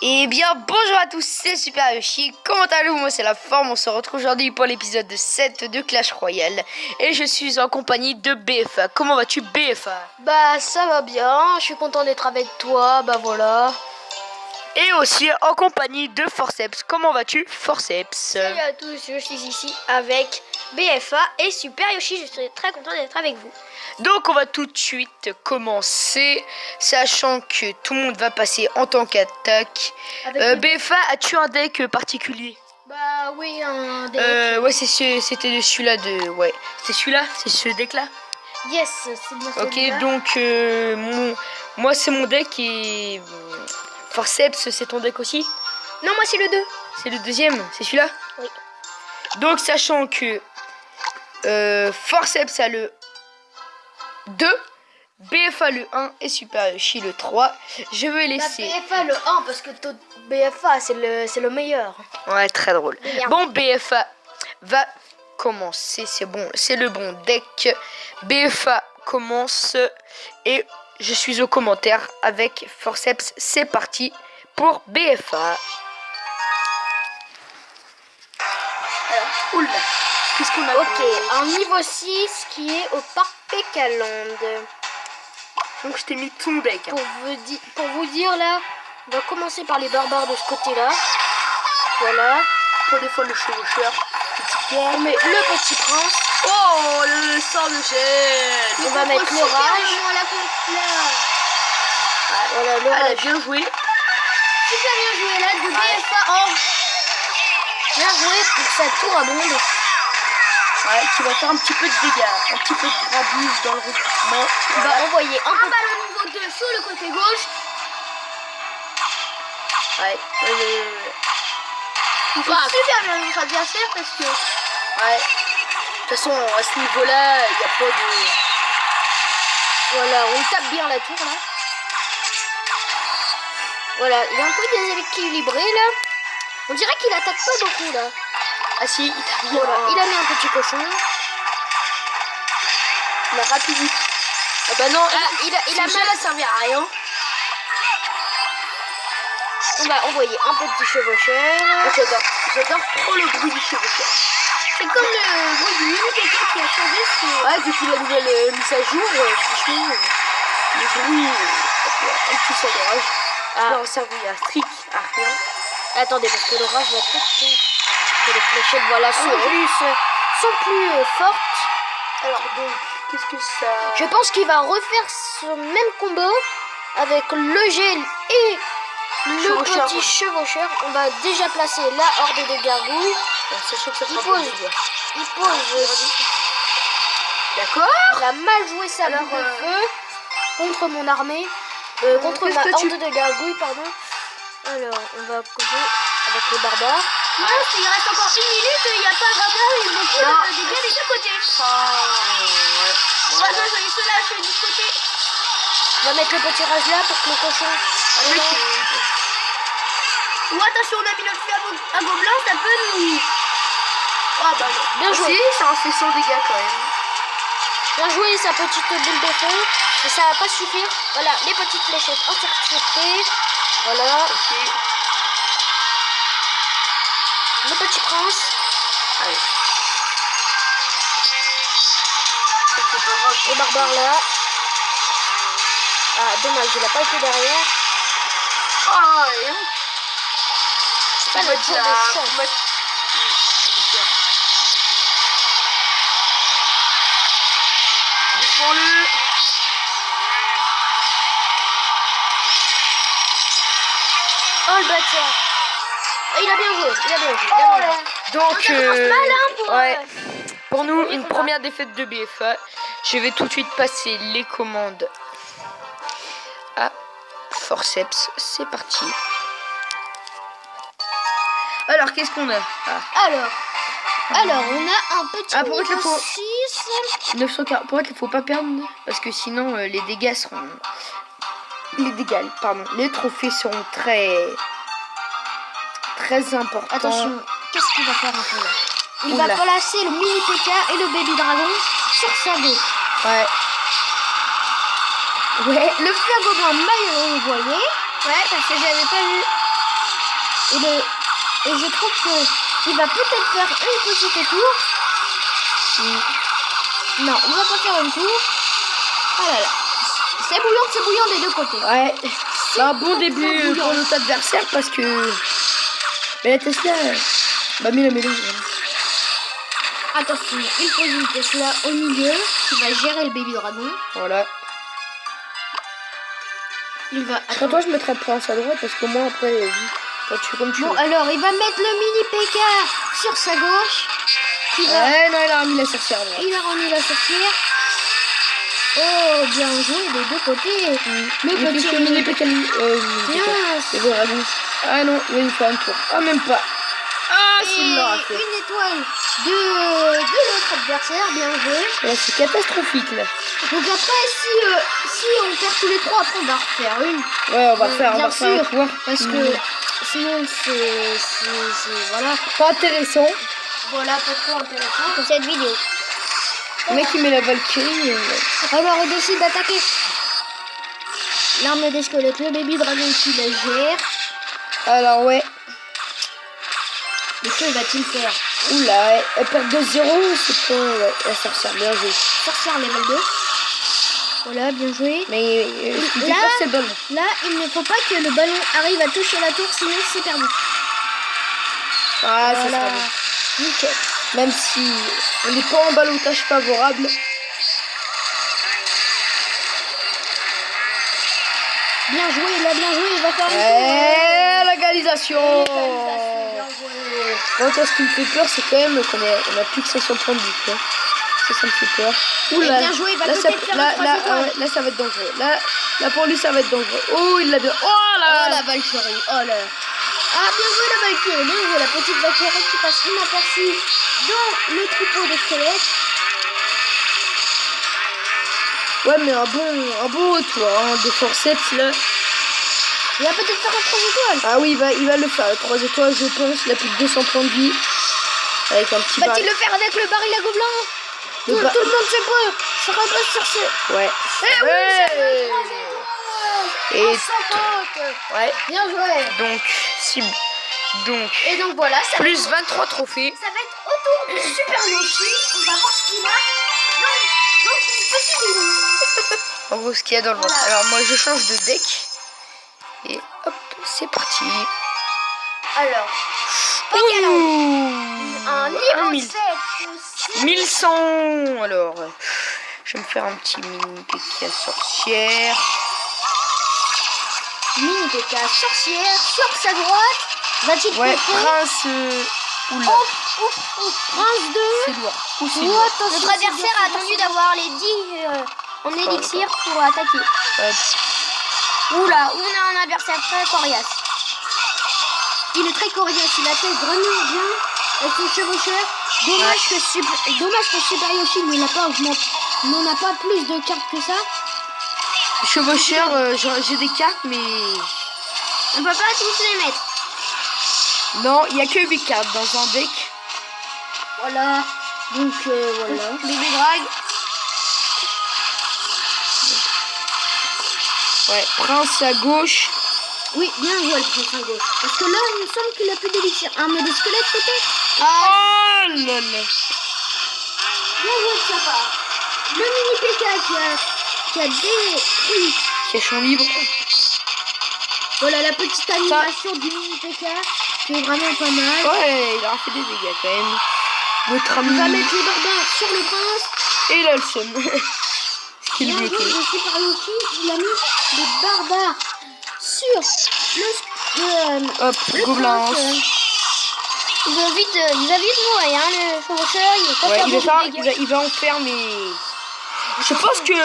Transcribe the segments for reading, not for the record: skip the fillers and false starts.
Eh bien, bonjour à tous, c'est Super Yoshi. Comment allez-vous? Moi, c'est la forme. On se retrouve aujourd'hui pour l'épisode 7 de Clash Royale. Et je suis en compagnie de BFA. Comment vas-tu, BFA? Bah, ça va bien. Je suis content d'être avec toi. Bah, voilà. Et aussi en compagnie de Forceps. Comment vas-tu, Forceps? Salut à tous, je suis ici avec BFA et Super Yoshi. Je suis très content d'être avec vous. Donc, on va tout de suite commencer, sachant que tout le monde va passer en tant qu'attaque. BFA, as-tu un deck particulier? Bah, oui, un deck. Ouais, c'était de celui-là de... Ouais, c'est celui-là? C'est ce deck-là? Yes, c'est bien Ok, celui-là. donc moi c'est mon deck et Forceps c'est ton deck aussi? Non, moi, c'est le 2. C'est le deuxième, c'est celui-là? Oui. Donc sachant que Forceps a le 2, BFA le 1 et Super Yoshi le 3, je vais laisser... BFA le 1 parce que BFA c'est le meilleur. Ouais, très drôle. Meilleur. Bon, BFA va commencer, c'est bon, c'est le bon deck. BFA commence et je suis au commentaire avec Forceps. C'est parti pour BFA. Oula, qu'est-ce qu'on a? Ok, un niveau 6 qui est au parc Pécaland. Donc je t'ai mis ton deck. Pour vous dire là, on va commencer par les barbares de ce côté-là. Voilà. Pour défendre le chevaucheur. On met le petit prince. Oh, le sort de gel. On va mettre l'orage. Voilà, Elle l'orage. a bien joué. Super bien joué là de BFA. Oh. Bien joué pour sa tour à bombe. Ouais, qui va faire un petit peu de dégâts. Un petit peu de grabuse dans le recrutement. On va envoyer un ballon niveau 2 sur le côté gauche. Ouais. Super bien notre adversaire parce que... Ouais. De toute façon, à ce niveau-là, il n'y a pas de... Voilà, on tape bien la tour là. Voilà, il est un peu déséquilibré là. On dirait qu'il attaque pas beaucoup là. Ah si, il tape bien. Voilà, il a mis un petit cochon. La rapidité. Ah bah non, il a mal à servir à rien. On va envoyer un petit chevaucheur. J'adore trop le bruit du chevaucheur. C'est comme le bruit du mini quelqu'un qui a changé sur... Ouais, depuis la nouvelle mise à jour, franchement, le bruit, un petit sort d'orage. Ça va servir à strict, à rien. Attendez, parce que l'orage va peut-être... Que les fléchettes, voilà, sont plus fortes. Alors donc, qu'est-ce que ça... Je pense qu'il va refaire ce même combo avec le gel et le petit chevaucheur. On va déjà placer la horde des gargouilles. Sachant que ça Il pose. D'accord. Il a mal joué sa boule de feu contre mon armée. Contre ma horde de gargouilles, pardon. Alors, on va jouer avec les barbares. Non, il reste encore 1 minute, il n'y a pas vraiment eu beaucoup de dégâts des deux côtés. Ouais. On va jouer cela sur du côté. On va mettre le petit rage là pour que le cochon... Ou attention, on a mis notre feu à gobelin, ça peut nous... Ah bah non. Bien joué. Si, ça en fait 100 dégâts quand même. Bien joué sa petite boule de feu. Mais ça va pas suffire. Voilà, les petites fléchettes interceptées. Voilà. Ok. Le petit prince. Allez. Ça, c'est pas grave. Les barbares là. Ah, dommage, il a pas été derrière. Ah, et C'est pas le tour de chance. Défends-le. Oh, le bâtard. Il a bien joué, Donc, pour nous, une première défaite de BFA. Je vais tout de suite passer les commandes à Forceps. C'est parti. Alors, qu'est-ce qu'on a? Alors, on a un petit pour être niveau le 6. 940. Pour être, il faut pas perdre parce que sinon les dégâts seront... Les trophées seront très importants. Attention, qu'est-ce qu'il va faire un peu là? Il va placer le mini PK et le baby dragon sur sa gauche. Ouais. Ouais, le feu à gobelin m'a envoyé. Ouais, parce que j'avais pas vu. Et je trouve qu'il va peut-être faire une petite tour. Non, il va pas faire une tour. Ah là là. C'est bouillant des deux côtés. Ouais. C'est un bon début pour notre adversaire parce que... Mais la Tesla... Bah mets-le. Attention, il pose une Tesla au milieu qui va gérer le baby dragon. Voilà. Il va... Quand toi je mettrai Prince à droite parce que moi après... Toi, tu fais comme tu Bon, veux. alors il va mettre le mini PK sur sa gauche. Ouais, non, il a remis la sorcière. Là. Il a remis la sorcière. Oh, bien joué des deux côtés. Le petit mini PK. Ah non, il va nous faire un tour. Ah, même pas. Ah, s'il l'aura fait. Une étoile de notre adversaire, bien joué. Ouais, c'est catastrophique là. Donc après, si on perd tous les trois, après on va refaire une. Ouais, on va faire bien sûr, un tour. Parce que sinon c'est voilà. Pas intéressant. Voilà, pas trop intéressant pour cette vidéo. Le mec il met la Valkyrie. Alors on décide d'attaquer l'arme des squelettes, le baby dragon qui la gère. Alors ouais. Mais que va-t-il faire? Oula, elle perd 2-0, c'est pas... Ouais, la sorcière, bien joué. Sorcière level 2. Voilà, bien joué. Mais là, c'est le ballon. Là, il ne faut pas que le ballon arrive à toucher la tour, sinon c'est perdu. Ah, voilà. ça sera bon. Nickel. Même si on n'est pas en ballottage favorable. Bien joué, il a bien joué, il va faire une l'égalisation. Bon, toi, ce qui me fait peur, c'est quand même qu'on a plus que 500 points de but. Quoi. Ça me fait peur. Oula, bien joué, il va peut-être faire un 3 étoiles. Là, ça va être dangereux. Là, pour lui, ça va être dangereux. Oh, il l'a bien. Oh là, la Valkyrie. Oh là. Ah, bien joué la Valkyrie, bien joué la petite Valkyrie qui passe inaperçue dans le troupeau de squelettes. Ouais, mais un bon retour hein, de forceps là. Il va peut-être faire un 3 étoiles. Ah oui, il va le faire. 3 étoiles, je pense. Il a plus de 200 points de vie. Avec un petit Va-t-il le faire avec le baril à gobelins? Tout le monde se repose sur ce. Ouais. Eh oui, c'est le 3 étoiles. Et sans faute. Ouais. Bien joué. Et donc voilà, ça plus 23 trophées. Ça va être autour du Super Yoshi. On va voir ce qu'il a. Donc une petite vidéo. En gros, ce qu'il y a dans le ventre. Alors moi, je change de deck. Et hop, c'est parti. Alors, un niveau 7. 1100. Alors, je vais me faire un petit mini PK sorcière. Mini PK sorcière sur sa droite. Va-t-il Prince. Oula. Prince 2. C'est lourd. Notre adversaire a attendu d'avoir les 10 en élixir pour attaquer. Oula, on a un adversaire très coriace. Il est très coriace, il attaque vraiment bien avec son chevaucheur. Dommage que Super Yoshi n'en a pas plus de cartes que ça. Chevaucheur, j'ai des cartes, mais... On peut pas tous les mettre. Non, il n'y a que 8 cartes dans un deck. Voilà. Donc, voilà. Baby Drag. Ouais, Prince à gauche. Oui, bien joué le Prince à gauche. Parce que là, il me semble qu'il a plus d'élixir. Arme des squelettes peut-être. Oh là là. Bien joué de sa part. Le mini PK qui a détruit. Qui est champ libre. Voilà la petite animation du mini PK qui est vraiment pas mal. Ouais, il a fait des dégâts quand même. Notre ami. Il va mettre les barbares sur le prince. Et là, le seum. Bien joué de Super Yoshi, il a mis les barbares sur le gobelin. Il va vite mourir, hein, le chevaucheur. Il va en faire, mais... Je pense que...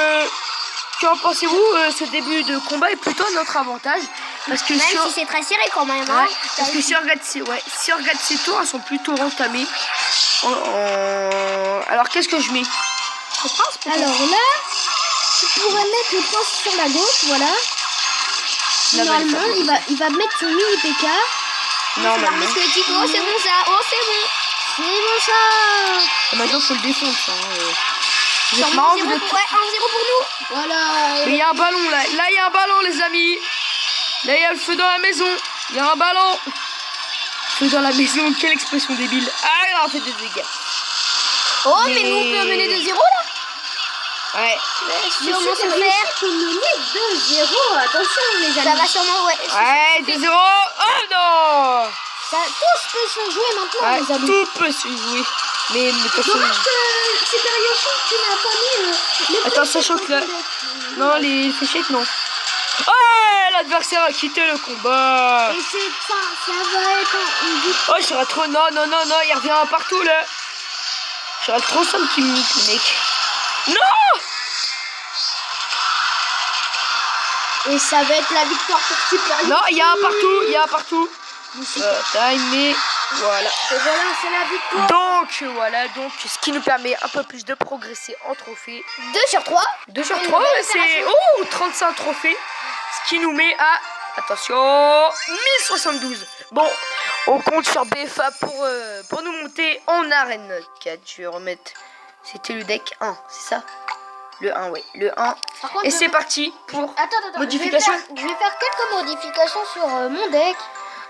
Qu'en pensez-vous, ce début de combat est plutôt à notre avantage. Parce que même si c'est très serré quand même. Hein, parce que si on regarde ces tours, elles sont plutôt entamées. Alors, qu'est-ce que je mets? Le prince peut-être. Alors là, tu pourrais mettre le prince sur la gauche, voilà. Normalement, il va mettre son mini PK. Normalement. Oh, c'est bon ça. Oh, c'est bon. C'est bon ça. Maintenant, faut le défendre. C'est 1-0 pour nous. Voilà. Mais il y a un ballon là. Là, il y a un ballon, les amis. Là, il y a le feu dans la maison. Il y a un ballon. Feu dans la maison, quelle expression débile. Ah, il a fait des dégâts. Oh, mais nous, on peut mener de 0 là. Ouais. Sûrement se faire. On peut mener 2-0. Attention, les amis. Ça va sûrement, ouais. Ouais, 2-0. Oh non. Tout peut se jouer maintenant, Ouais, les amis. tout peut se jouer. Mais Dommage que Super Yoshi, tu n'as pas mis les attends, sachant que là... Non, les fléchettes, non. Oh, l'adversaire a quitté le combat. Et c'est ça va être une victoire. Oh, je serais trop... Non, non, non, non, il revient partout, là. Je serais trop somme qui me nique, le mec. Non. Et ça va être la victoire pour Super Yoshi. Non, il y a un partout, timé. Voilà. Et voilà, c'est la victoire. Donc, voilà, ce qui nous permet un peu plus de progresser en trophée. 2 sur 3. 2 sur 3, c'est 35 trophées. Ce qui nous met à, attention, 1072. Bon, on compte sur BFA pour nous monter en arène 4. Je vais remettre, c'était le deck 1, c'est ça? Le 1, ouais, le 1. Et c'est parti pour modification. Je vais faire quelques modifications sur mon deck.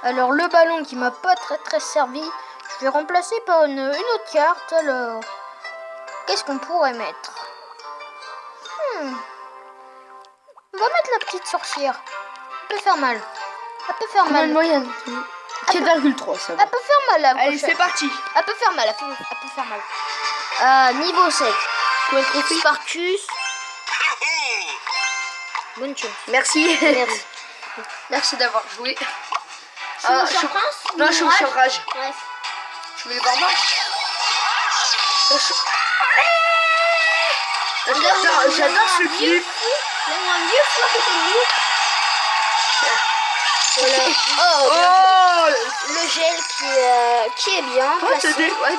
Alors, le ballon qui m'a pas très servi, je vais remplacer par une autre carte. Alors, qu'est-ce qu'on pourrait mettre? On va mettre la petite sorcière. Elle peut faire mal. Elle peut faire mal. Moyenne 4,3, ça va. Elle peut faire mal, la Allez, prochaine. c'est parti. Elle peut faire mal, elle peut faire mal. Niveau 7. Combien de trophées? Sparkus. Bonne chance. Merci. Merci. Merci d'avoir joué. Non, je suis au surrage. Ouais. Tu veux les barbares? J'adore ce clip. Il y a un vieux fou à côté de nous. Voilà. Oh, le gel qui est bien.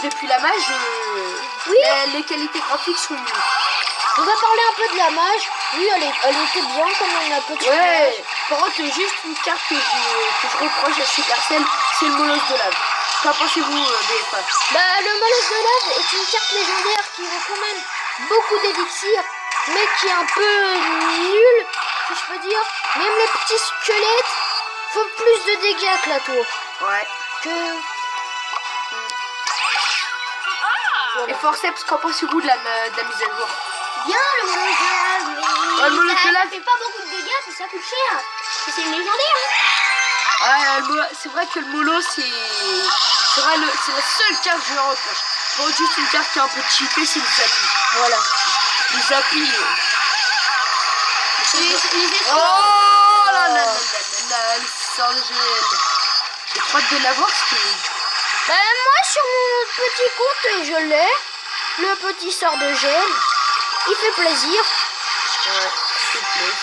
depuis la mage, Oui. les qualités graphiques sont mieux. On va parler un peu de la mage. Oui, elle était bien comme on a petite Ouais. Par contre, juste une carte que je reproche à Supercell, c'est le molosse de lave. Qu'en pensez-vous, BFA? Le molosse de lave est une carte légendaire qui vaut quand même beaucoup d'élixir, mais qui est un peu nulle, si je peux dire. Même les petits squelettes font plus de dégâts que la tour. Ouais. Voilà. Et Forceps, qu'en pensez-vous de la mise à jour? Bien le molosse de lave, mais le molosse de lave ça fait pas beaucoup de dégâts, puis ça coûte cher. C'est une légendaire. C'est vrai que le molo, c'est la seule carte que je leur reproche. Bon, juste une carte qui est un peu cheatée, c'est le Zappy. Voilà. Le Zappy. Oh là là, le sort de gel. J'ai trop hâte de l'avoir, parce que... moi, sur mon petit compte, je l'ai. Le petit sort de gel. Il fait plaisir. Ouais, il fait plaisir.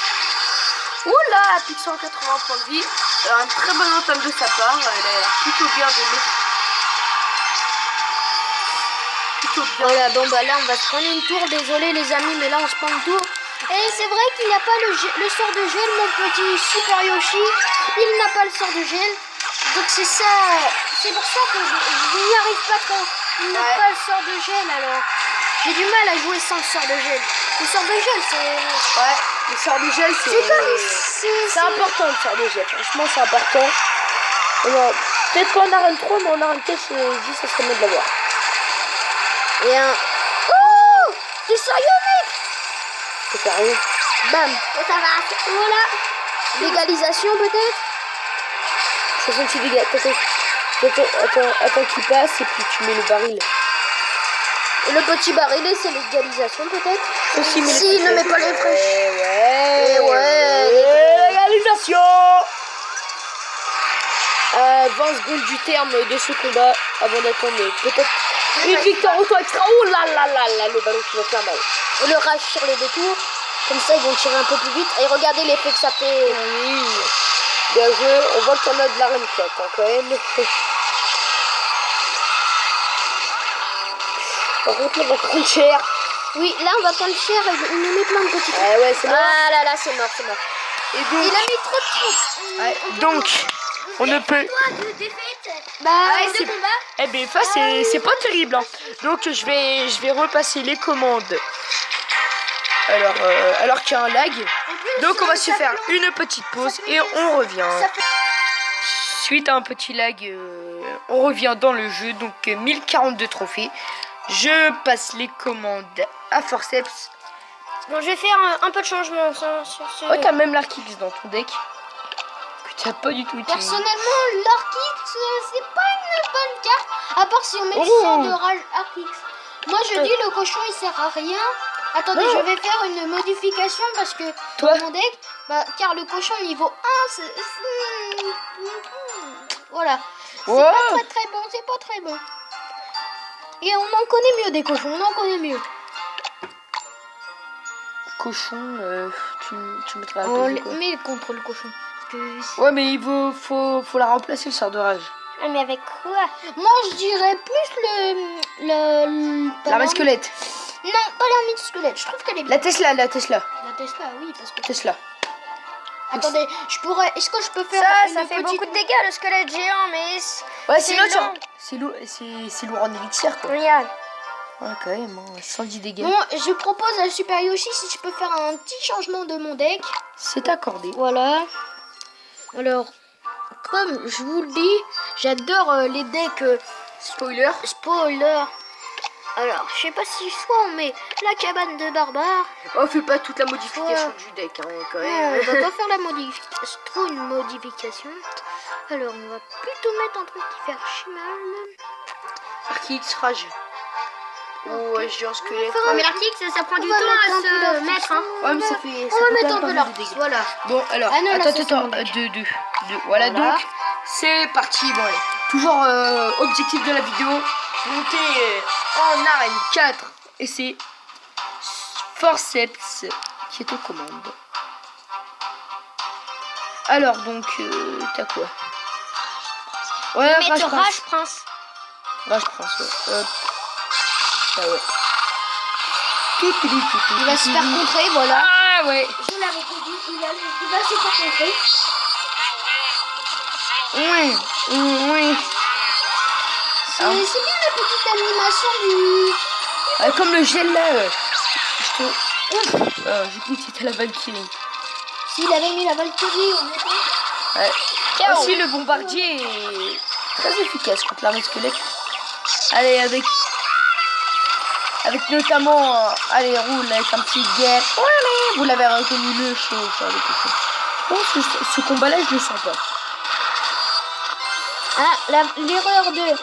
Oula, plus de 180 points de vie. Alors, une très bonne entame de sa part. Elle a l'air plutôt bien de mettre. Plutôt bien. Voilà, bon là on va se prendre une tour. Désolé les amis, mais là on se prend une tour. Et c'est vrai qu'il n'a pas le sort de gel, mon petit Super Yoshi. Il n'a pas le sort de gel. Donc c'est ça. C'est pour ça que je n'y arrive pas trop. Il n'a pas le sort de gel alors. J'ai du mal à jouer sans le sort de gel. Le sort de gel, c'est... Ouais, le sort de gel, c'est important, le sort de gel. Franchement, c'est important. Peut-être pas en arène 3, mais en arène 4, je dis ça serait mieux de l'avoir. Et un... Oh, t'es sérieux, mec? C'est sérieux. Bam. Oh, ça va. Voilà. Légalisation, peut-être? 66 dégâts. Attends qu'il passe, et puis tu mets le baril. Et le petit barillet, c'est l'égalisation peut-être? Aussi, mais si, ne met pas les flèches. Ouais. Légalisation. 20 secondes du terme de ce combat avant d'attendre peut-être une victoire auto extra. Oh là là là là, le ballon qui va faire mal. On le rage sur les deux tours. Comme ça, ils vont tirer un peu plus vite. Et regardez l'effet que ça fait. Oui. Bien joué. On voit qu'il y en a de la reine 4 quand même. Par contre, là, on va prendre cher. Oui, là, on va prendre cher et il nous met plein de petits trucs. Ouais, c'est mort. Ah là là, c'est mort. Et donc, il a mis trop de trucs. Donc, on ne peut... de défaite. C'est... Eh bien, c'est pas terrible. Hein. Donc, je vais repasser les commandes. Alors qu'il y a un lag. Donc, on va se faire une petite pause et on revient. Suite à un petit lag on revient dans le jeu. Donc 1042 trophées. Je passe les commandes à Forceps. Bon, je vais faire un peu de changement sur ce... Oh, t'as même l'Arkix dans ton deck. Que t'as pas du tout utilisé. Personnellement, l'Arkix, c'est pas une bonne carte. À part si on met le sort de rage Arkix. Moi, je dis le cochon, il sert à rien. Attendez, je vais faire une modification parce que Toi dans mon deck, car le cochon niveau 1, voilà. C'est pas très bon, c'est pas très bon. Et on en connaît mieux des cochons, on en connaît mieux. Cochon, tu mettras On la quoi. met contre le cochon. Ouais, mais il faut la remplacer, le sort de rage. Ah, mais avec quoi? Moi, je dirais plus L'armée squelette. Non, pas l'armée squelette. Je trouve qu'elle est bien. La Tesla. La Tesla, oui, parce que... Tesla. Attendez, je pourrais... Est-ce que je peux faire Ça fait beaucoup de dégâts le squelette géant, mais Ouais, c'est sinon, c'est lourd en élixir, quoi. regarde. Ouais, quand même, hein, 110 dégâts. Bon, je propose à Super Yoshi si je peux faire un petit changement de mon deck. C'est accordé. Voilà. Alors, comme je vous le dis, j'adore les decks Spoiler. spoiler. Alors, je sais pas si soit on met la cabane de barbare. Oh, fais pas toute la modification Ouais. du deck, hein, quand Non, même. on va pas faire la modification, trop une modification. Alors, on va plutôt mettre un truc qui fait archi mal. Arkix, rage. Oh, géant squelette. faire un- Mais l'article, ça prend du On va temps mettre un à peu se d'article. mettre. Hein. Ouais, mais ça fait... On va mettre un peu d'article. l'article, voilà. Bon, alors, Ah non, là, ça, c'est attends, mon deck. deux. Voilà, Voilà. donc, c'est parti. Bon, allez. Toujours objectif de la vidéo, monter en arène 4. Et c'est Forceps qui est aux commandes. Alors, donc, t'as quoi? Ouais, Mais Rage tu Prince. rage prince. Rage Prince, ouais. Hop. Ah ouais. Il va se faire contrer, voilà. Ah ouais. Je l'avais dit, il va se faire contrer. Oui. C'est bien la petite animation du... Comme le gel là. Je te... Ouf. J'ai cru que c'était la Valkyrie. S'il avait mis la Valkyrie, on est pas... Ouais. Aussi le bombardier est très efficace contre l'armée squelette. Allez, avec notamment allez, roule avec un petit guerre. Vous l'avez reconnu, le show avec le show. Oh, ce combat là je le sens pas. Ah, l'erreur de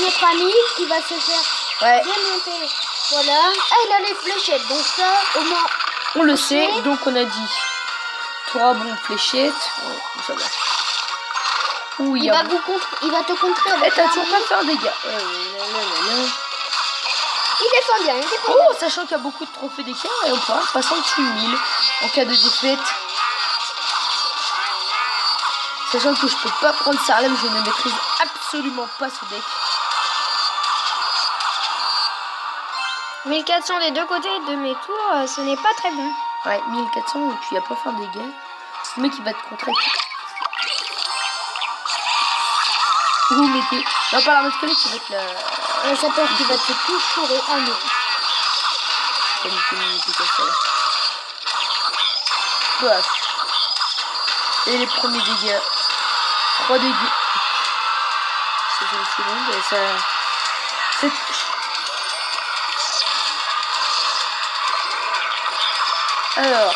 notre ami qui va se faire démonter. Voilà. Ah, il a les fléchettes, donc ça, au moins... On le sait, donc on a dit. Toi, bon, fléchette. Oh, ça va. Ouh, Il va te contrer Eh, avec t'as l'armée. toujours pas fait un dégât. Il défend bien, il défend bien. Oh, sachant qu'il y a beaucoup de trophées d'écart et on pourra passer en dessous de 1000 en cas de défaite. Sachant que je peux pas prendre Sarlem, je ne maîtrise absolument pas ce deck. 1400 des deux côtés de mes tours, ce n'est pas très bon. Ouais, 1400 et puis il a pas faire des dégâts. Le mec il va te contrer. Ouh, mais t'es... Non, pas l'armée squelette, ça va être la... Ça peur qu'il va te tout chourer. Ah non. Paf. Et les premiers dégâts. 3 dégâts. C'est une seconde et ça... C'est... Alors...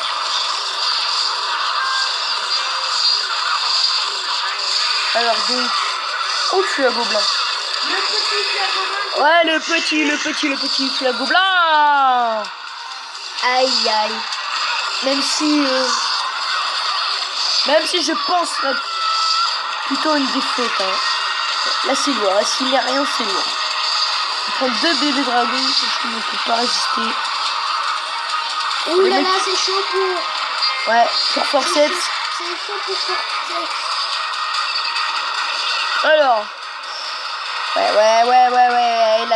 donc... Oh, je suis à Gobelin. Ouais, le petit flago blanc. Aïe, aïe. Même si je pense plutôt une défaite. Hein. Là, c'est lourd. S'il n'y a rien, c'est lourd. On prend 2 bébés dragons, parce qu'on ne peut pas résister. Ouh là là, c'est chaud pour... Ouais, pour Forceps. C'est chaud pour Forceps. Alors... Ouais, il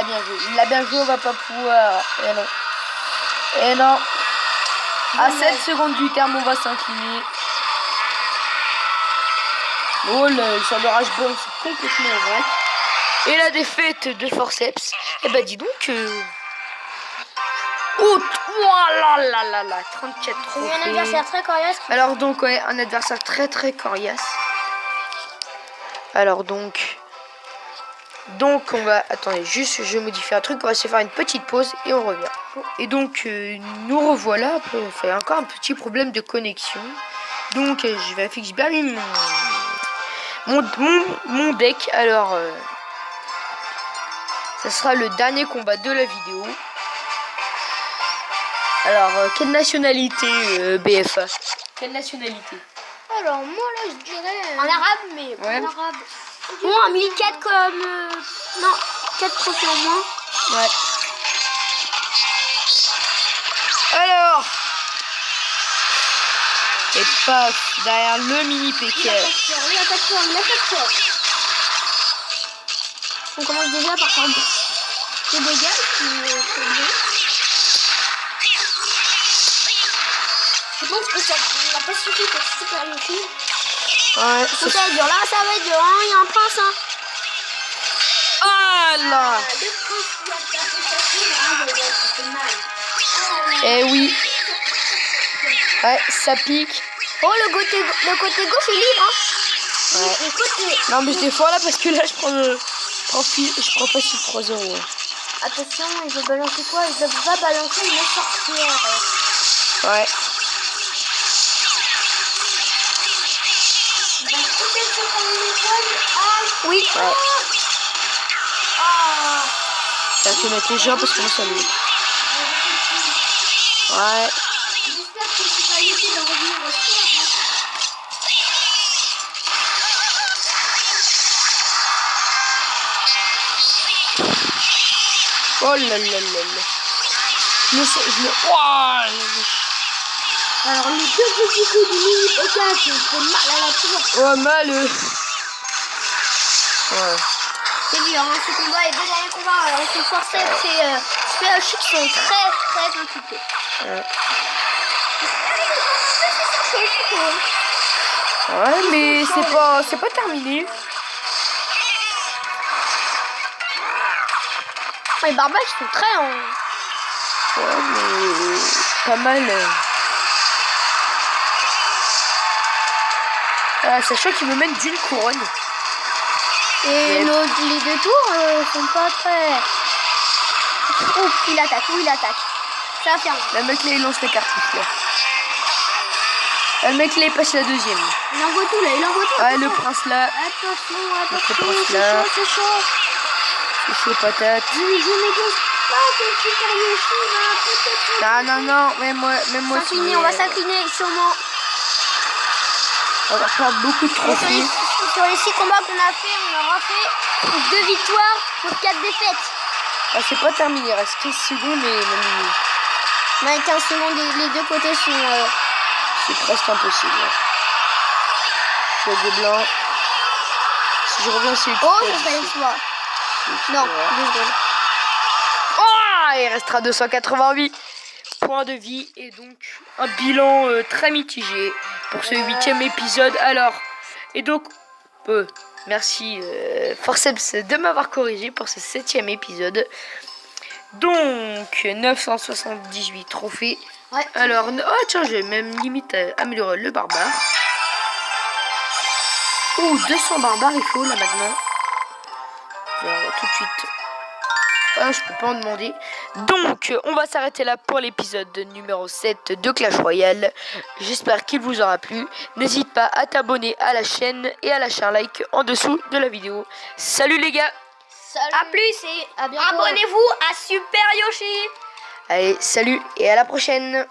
a bien joué, on va pas pouvoir. Et non. À 7 secondes du terme, on va s'incliner. Oh, le sort de rage bomb, c'est complètement vrai. Et la défaite de Forceps. Eh ben, dis donc. Oh là, 34 C'est un trophées. adversaire très coriace. Alors donc, ouais, un adversaire très coriace. Alors donc on va... Attendez, juste je modifie un truc. On va se faire une petite pause et on revient. Et donc nous revoilà. On fait encore un petit problème de connexion. Donc je vérifie que j'ai bien mis mon deck. Alors ça sera le dernier combat de la vidéo. Alors quelle nationalité BFA? Quelle nationalité? Alors, moi là, je dirais. En arabe, mais Ouais. en arabe. Bon, en 1004 comme. Non, 4 trophées en moins. Ouais. Alors. Et paf, derrière le mini PK. Il attaque fort. On commence déjà par faire des dégâts, qui est bien. Je pense que ça n'a pas suffi pour Super Yoshi. Ouais, Ça va être dur, là ça va être dur, hein. Il y a un prince, hein. Ah là. Le prince qui a tapé sa fille, hein, ça fait mal. Eh oui. Ouais, ça pique. Oh, le côté gauche est libre, hein. Ouais. Le côté... Non mais je défends là parce que là je prends facile 3-0. Attention, il veut balancer quoi? Il va balancer une sorcière. Ouais. Il va peut-être se prendre une étoile. Ah, oui. Ouais. Ah. Ça te mettre les gens parce que moi ça me... Ouais. J'espère que Super Yoshi va revenir au score. Oh là là là là. Ouah. Alors, les deux petits coups du mini P4 qui font mal à la tour. Oh mal. Ouais. C'est dur, hein, ce combat et deux derniers combats. Alors, c'est Forceps et Super Yoshi qui sont très compliqués. Ouais. C'est Ouais, mais c'est pas terminé. Les barbares ils sont très en... Ouais, mais pas mal. Ah, sachant qu'ils me mènent d'une couronne. Et Yep. les deux tours sont pas très... Oh, il attaque. Ça va faire mal. Le mec là il lance les cartouches là. Le mec là il passe la deuxième. Il envoie tout là, Ouais, le prince là. Attention, prince là. c'est chaud. C'est chaud patate. Je ne pense pas que Super Yoshi va peut-être... Non, même moi S'incliner, on va s'incliner sûrement. On va faire beaucoup de Et trophées. sur les 6 combats qu'on a fait, on aura fait 2 victoires pour 4 défaites. Ah, c'est pas terminé, il reste 15 secondes et même Mais 15 secondes, les deux côtés sont... c'est presque impossible. Cheveux blancs. Si je reviens sur le Oh, ça fallait que ce soit. Non, 2 secondes. Oh, il restera 288 points de vie et donc un bilan très mitigé pour ce 8e épisode. Alors, et donc, merci Forceps de m'avoir corrigé pour ce 7e épisode. Donc, 978 trophées. Ouais. Alors, oh tiens, j'ai même limite amélioré le barbare. Oh, 200 barbares il faut là maintenant. Alors, tout de suite. Ah, je peux pas en demander. Donc, on va s'arrêter là pour l'épisode numéro 7 de Clash Royale. J'espère qu'il vous aura plu. N'hésite pas à t'abonner à la chaîne et à lâcher un like en dessous de la vidéo. Salut les gars. Salut. A plus et À bientôt. abonnez-vous à Super Yoshi. Allez, salut et à la prochaine.